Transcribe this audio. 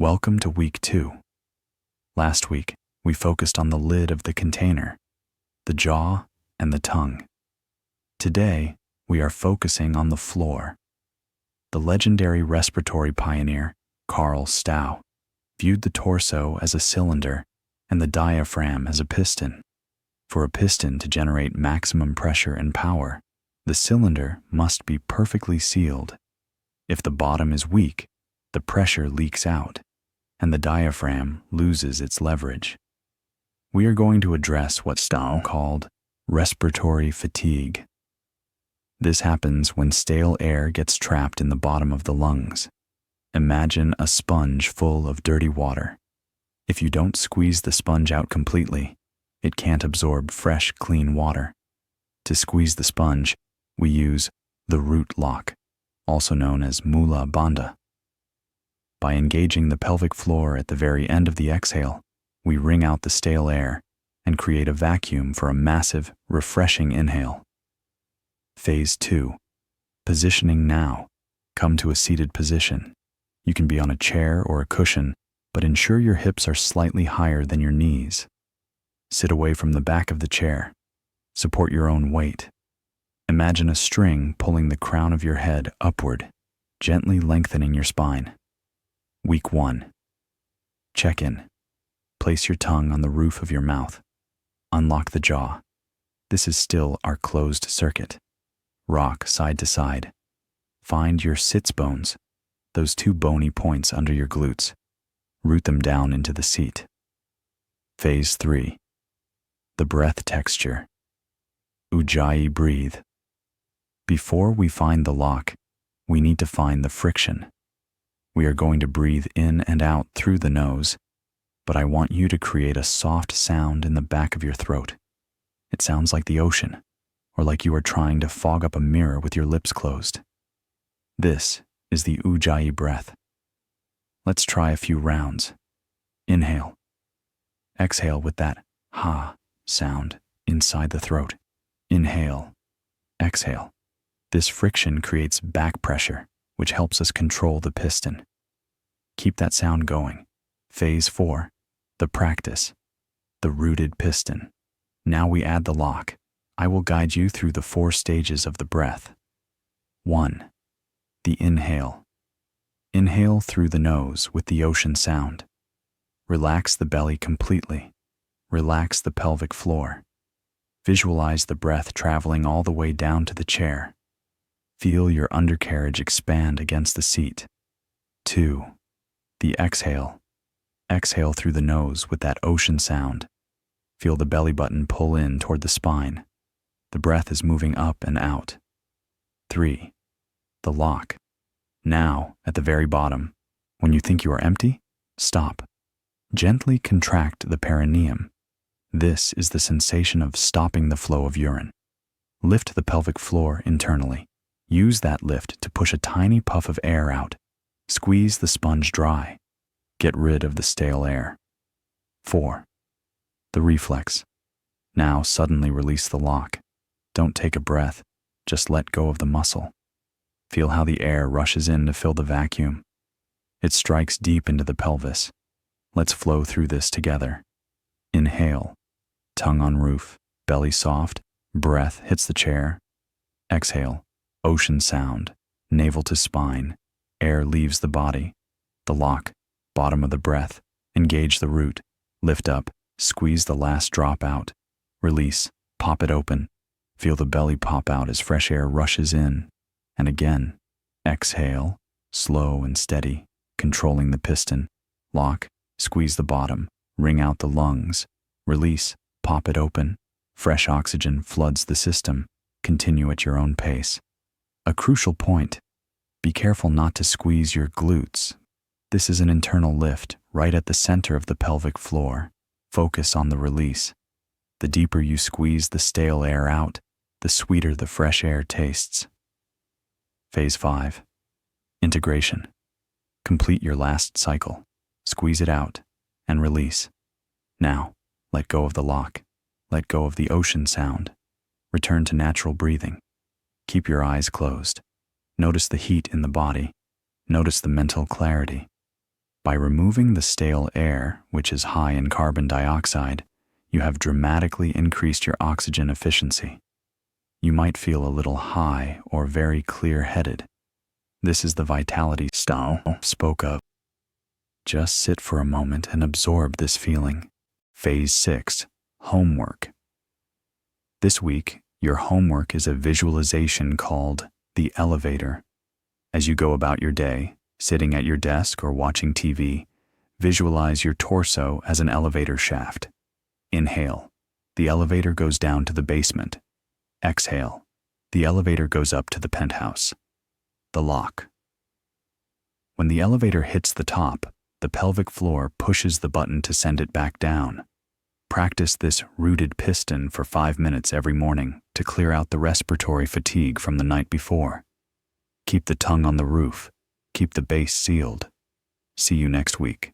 Welcome to week 2. Last week, we focused on the lid of the container, the jaw, and the tongue. Today, we are focusing on the floor. The legendary respiratory pioneer, Carl Stough, viewed the torso as a cylinder and the diaphragm as a piston. For a piston to generate maximum pressure and power, the cylinder must be perfectly sealed. If the bottom is weak, the pressure leaks out, and the diaphragm loses its leverage. We are going to address what Stough called respiratory fatigue. This happens when stale air gets trapped in the bottom of the lungs. Imagine a sponge full of dirty water. If you don't squeeze the sponge out completely, it can't absorb fresh, clean water. To squeeze the sponge, we use the root lock, also known as Mula Bandha. By engaging the pelvic floor at the very end of the exhale, we wring out the stale air and create a vacuum for a massive, refreshing inhale. Phase 2. Positioning now. Come to a seated position. You can be on a chair or a cushion, but ensure your hips are slightly higher than your knees. Sit away from the back of the chair. Support your own weight. Imagine a string pulling the crown of your head upward, gently lengthening your spine. Week 1. Check-in. Place your tongue on the roof of your mouth. Unlock the jaw. This is still our closed circuit. Rock side to side. Find your sits bones, those 2 bony points under your glutes. Root them down into the seat. Phase 3. The breath texture. Ujjayi breathe. Before we find the lock, we need to find the friction. We are going to breathe in and out through the nose, but I want you to create a soft sound in the back of your throat. It sounds like the ocean, or like you are trying to fog up a mirror with your lips closed. This is the Ujjayi breath. Let's try a few rounds. Inhale. Exhale with that ha sound inside the throat. Inhale. Exhale. This friction creates back pressure, which helps us control the piston. Keep that sound going. Phase 4. The practice. The rooted piston. Now we add the lock. I will guide you through the 4 stages of the breath. 1. The inhale. Inhale through the nose with the ocean sound. Relax the belly completely. Relax the pelvic floor. Visualize the breath traveling all the way down to the chair. Feel your undercarriage expand against the seat. 2. The exhale. Exhale through the nose with that ocean sound. Feel the belly button pull in toward the spine. The breath is moving up and out. 3. The lock. Now, at the very bottom, when you think you are empty, stop. Gently contract the perineum. This is the sensation of stopping the flow of urine. Lift the pelvic floor internally. Use that lift to push a tiny puff of air out. Squeeze the sponge dry. Get rid of the stale air. 4. The reflex. Now suddenly release the lock. Don't take a breath, just let go of the muscle. Feel how the air rushes in to fill the vacuum. It strikes deep into the pelvis. Let's flow through this together. Inhale. Tongue on roof, belly soft, breath hits the chair. Exhale. Ocean sound, navel to spine, air leaves the body. The lock, bottom of the breath, engage the root, lift up, squeeze the last drop out. Release, pop it open, feel the belly pop out as fresh air rushes in. And again, exhale, slow and steady, controlling the piston. Lock, squeeze the bottom, wring out the lungs. Release, pop it open. Fresh oxygen floods the system. Continue at your own pace. A crucial point, be careful not to squeeze your glutes. This is an internal lift right at the center of the pelvic floor. Focus on the release. The deeper you squeeze the stale air out, the sweeter the fresh air tastes. Phase 5. Integration. Complete your last cycle. Squeeze it out and release. Now, let go of the lock. Let go of the ocean sound. Return to natural breathing. Keep your eyes closed. Notice the heat in the body. Notice the mental clarity. By removing the stale air, which is high in carbon dioxide, you have dramatically increased your oxygen efficiency. You might feel a little high or very clear-headed. This is the vitality Stough spoke of. Just sit for a moment and absorb this feeling. Phase 6, Homework. This week, your homework is a visualization called the elevator. As you go about your day, sitting at your desk or watching TV, visualize your torso as an elevator shaft. Inhale. The elevator goes down to the basement. Exhale. The elevator goes up to the penthouse. The lock. When the elevator hits the top, the pelvic floor pushes the button to send it back down. Practice this rooted piston for 5 minutes every morning to clear out the respiratory fatigue from the night before. Keep the tongue on the roof. Keep the base sealed. See you next week.